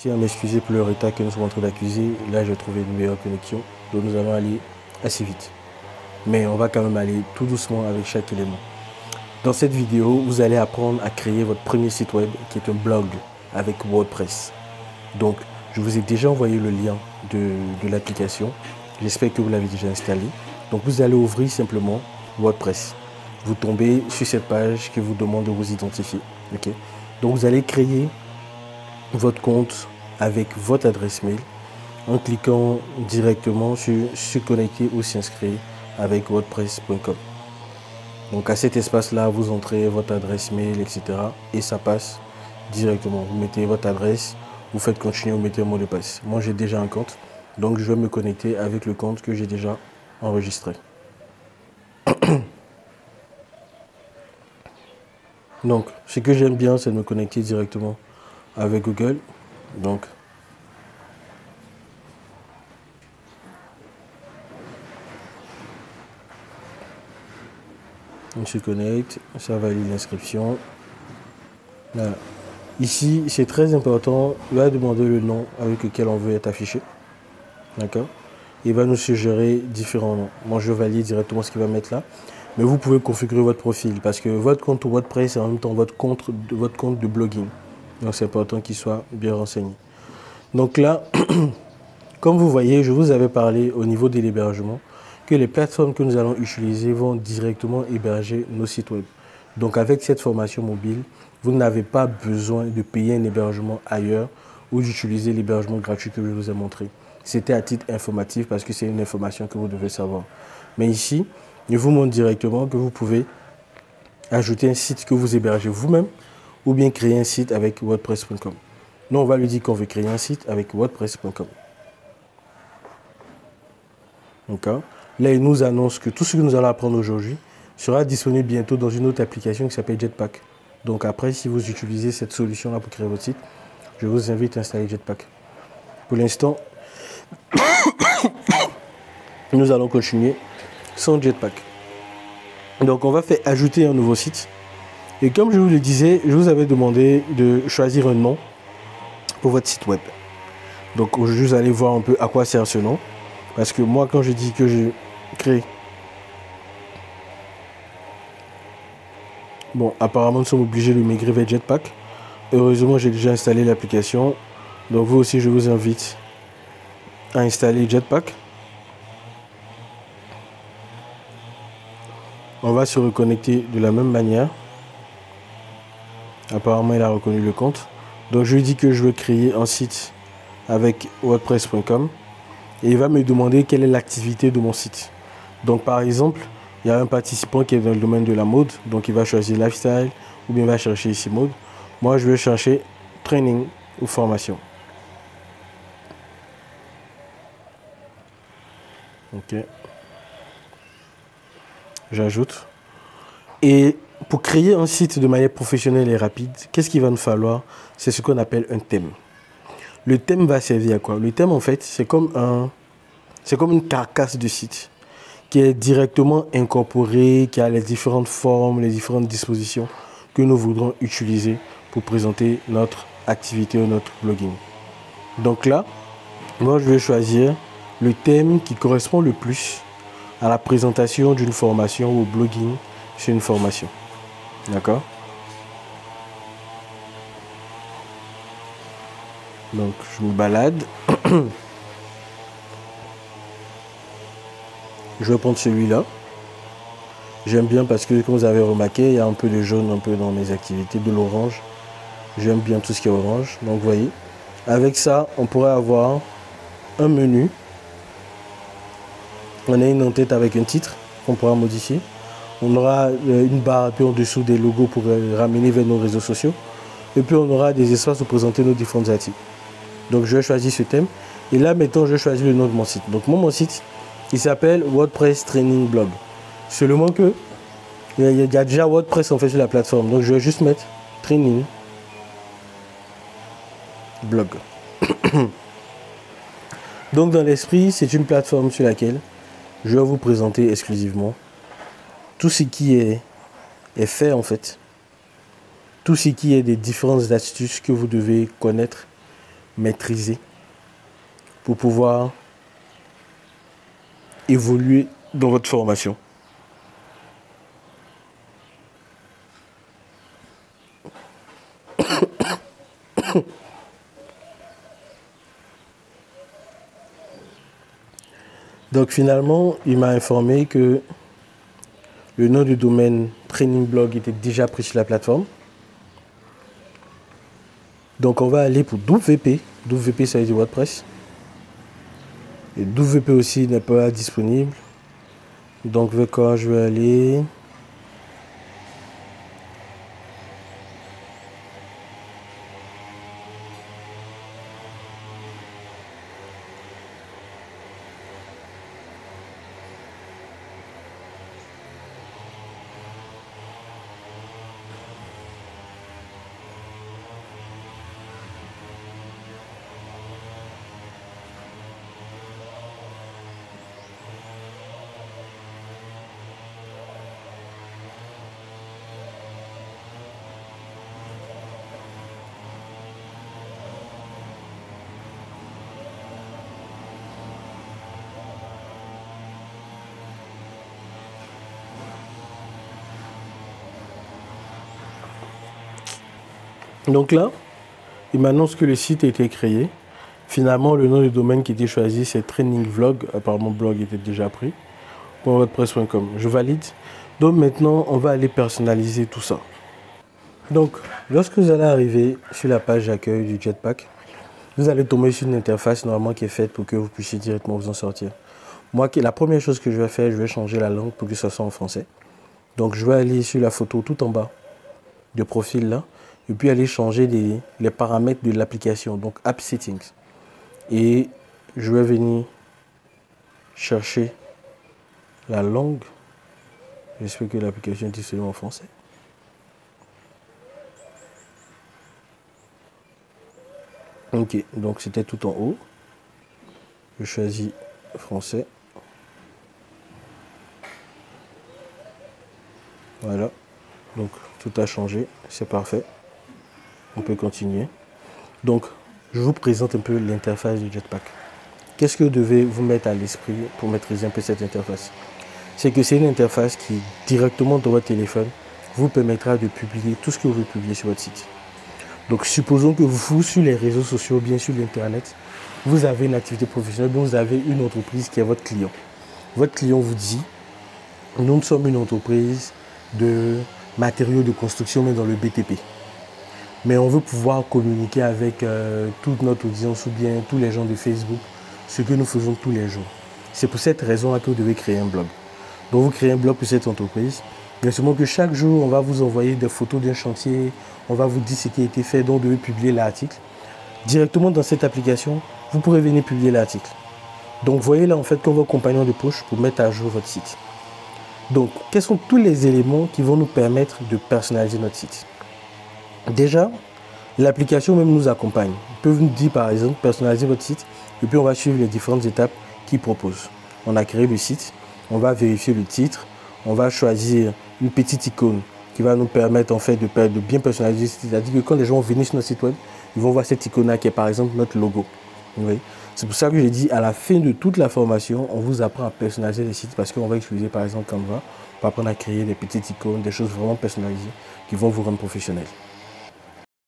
Tiens à m'excuser pour le retard que nous sommes en train d'accuser. Là, j'ai trouvé une meilleure connexion. Donc, nous allons aller assez vite. Mais on va quand même aller tout doucement avec chaque élément. Dans cette vidéo, vous allez apprendre à créer votre premier site web qui est un blog avec WordPress. Donc, je vous ai déjà envoyé le lien de l'application. J'espère que vous l'avez déjà installé. Donc, vous allez ouvrir simplement WordPress. Vous tombez sur cette page qui vous demande de vous identifier. Okay? Donc, vous allez créer votre compte avec votre adresse mail en cliquant directement sur se connecter ou s'inscrire avec wordpress.com. Donc à cet espace là vous entrez votre adresse mail, etc. et ça passe directement. Vous mettez votre adresse, vous faites continuer, vous mettez un mot de passe. Moi j'ai déjà un compte, donc je vais me connecter avec le compte que j'ai déjà enregistré. Donc ce que j'aime bien, c'est de me connecter directement avec Google. Donc on se connecte, ça valide l'inscription. Voilà. Ici, c'est très important, il va demander le nom avec lequel on veut être affiché. D'accord? Il va nous suggérer différents noms. Moi, je valide directement ce qu'il va mettre là. Mais vous pouvez configurer votre profil parce que votre compte WordPress est en même temps votre compte de blogging. Donc, c'est important qu'il soit bien renseigné. Donc là, comme vous voyez, je vous avais parlé au niveau de l'hébergement que les plateformes que nous allons utiliser vont directement héberger nos sites web. Donc, avec cette formation mobile, vous n'avez pas besoin de payer un hébergement ailleurs ou d'utiliser l'hébergement gratuit que je vous ai montré. C'était à titre informatif parce que c'est une information que vous devez savoir. Mais ici, je vous montre directement que vous pouvez ajouter un site que vous hébergez vous-même ou bien créer un site avec wordpress.com. Nous, on va lui dire qu'on veut créer un site avec wordpress.com. D'accord. Là, il nous annonce que tout ce que nous allons apprendre aujourd'hui sera disponible bientôt dans une autre application qui s'appelle Jetpack. Donc après, si vous utilisez cette solution-là pour créer votre site, je vous invite à installer Jetpack. Pour l'instant, nous allons continuer sans Jetpack. Donc on va faire ajouter un nouveau site. Et comme je vous le disais, je vous avais demandé de choisir un nom pour votre site web. Donc aujourd'hui, vous allez voir un peu à quoi sert ce nom. Parce que moi, quand je dis que je crée... Bon, apparemment, nous sommes obligés de migrer vers Jetpack. Heureusement, j'ai déjà installé l'application. Donc vous aussi, je vous invite à installer Jetpack. On va se reconnecter de la même manière. Apparemment, il a reconnu le compte. Donc je lui dis que je veux créer un site avec wordpress.com. Et il va me demander quelle est l'activité de mon site. Donc par exemple, il y a un participant qui est dans le domaine de la mode. Donc il va choisir lifestyle ou bien il va chercher ici mode. Moi, je vais chercher training ou formation. Ok. J'ajoute. Et pour créer un site de manière professionnelle et rapide, qu'est-ce qu'il va nous falloir? C'est ce qu'on appelle un thème. Le thème va servir à quoi? Le thème, en fait, c'est comme une carcasse de site qui est directement incorporée, qui a les différentes formes, les différentes dispositions que nous voudrons utiliser pour présenter notre activité ou notre blogging. Donc là, moi, je vais choisir le thème qui correspond le plus à la présentation d'une formation ou au blogging sur une formation. D'accord? Donc, je me balade. Je vais prendre celui-là. J'aime bien parce que, comme vous avez remarqué, il y a un peu de jaune un peu dans mes activités, de l'orange. J'aime bien tout ce qui est orange. Donc, vous voyez, avec ça, on pourrait avoir un menu. On a une en-tête avec un titre qu'on pourra modifier. On aura une barre un peu en dessous des logos pour ramener vers nos réseaux sociaux. Et puis, on aura des espaces pour présenter nos différents articles. Donc, je vais choisir ce thème. Et là, maintenant, je choisis le nom de mon site. Donc, mon site, il s'appelle WordPress Training Blog. Seulement que il y a déjà WordPress en fait sur la plateforme. Donc, je vais juste mettre Training Blog. Donc, dans l'esprit, c'est une plateforme sur laquelle je vais vous présenter exclusivement tout ce qui est fait en fait. Tout ce qui est des différentes astuces que vous devez connaître maîtriser pour pouvoir évoluer dans votre formation. Donc finalement, il m'a informé que le nom du domaine Training Blog était déjà pris sur la plateforme. Donc on va aller pour WP. WP, ça veut dire WordPress. Et WP aussi n'est pas disponible. Donc vers quoi je vais aller? Donc là, il m'annonce que le site a été créé. Finalement, le nom du domaine qui était choisi, c'est Training Vlog. Apparemment, blog était déjà pris. .wordpress.com. Je valide. Donc maintenant, on va aller personnaliser tout ça. Donc, lorsque vous allez arriver sur la page d'accueil du Jetpack, vous allez tomber sur une interface normalement qui est faite pour que vous puissiez directement vous en sortir. Moi, la première chose que je vais faire, je vais changer la langue pour que ça soit en français. Donc, je vais aller sur la photo tout en bas de profil là. Et puis aller changer les paramètres de l'application, donc App Settings. Et je vais venir chercher la langue. J'espère que l'application est disponible en français. Ok, donc c'était tout en haut. Je choisis français. Voilà, donc tout a changé, c'est parfait. On peut continuer. Donc, je vous présente un peu l'interface du Jetpack. Qu'est-ce que vous devez vous mettre à l'esprit pour maîtriser un peu cette interface? C'est que c'est une interface qui, directement dans votre téléphone, vous permettra de publier tout ce que vous voulez publier sur votre site. Donc, supposons que vous, sur les réseaux sociaux, bien sûr l'Internet, vous avez une activité professionnelle, donc vous avez une entreprise qui est votre client. Votre client vous dit, nous sommes une entreprise de matériaux de construction, mais dans le BTP. Mais on veut pouvoir communiquer avec toute notre audience ou bien tous les gens de Facebook, ce que nous faisons tous les jours. C'est pour cette raison-là que vous devez créer un blog. Donc vous créez un blog pour cette entreprise. Bien sûr que chaque jour, on va vous envoyer des photos d'un chantier, on va vous dire ce qui a été fait, donc vous devez publier l'article. Directement dans cette application, vous pourrez venir publier l'article. Donc voyez là en fait comme vos compagnons de poche pour mettre à jour votre site. Donc quels sont tous les éléments qui vont nous permettre de personnaliser notre site? Déjà, l'application même nous accompagne. Ils peuvent nous dire par exemple personnaliser votre site et puis on va suivre les différentes étapes qu'ils proposent. On a créé le site, on va vérifier le titre, on va choisir une petite icône qui va nous permettre en fait de bien personnaliser. C'est-à-dire que quand les gens vont venir sur notre site web, ils vont voir cette icône-là qui est par exemple notre logo. C'est pour ça que j'ai dit à la fin de toute la formation, on vous apprend à personnaliser les sites parce qu'on va utiliser par exemple Canva pour apprendre à créer des petites icônes, des choses vraiment personnalisées qui vont vous rendre professionnel.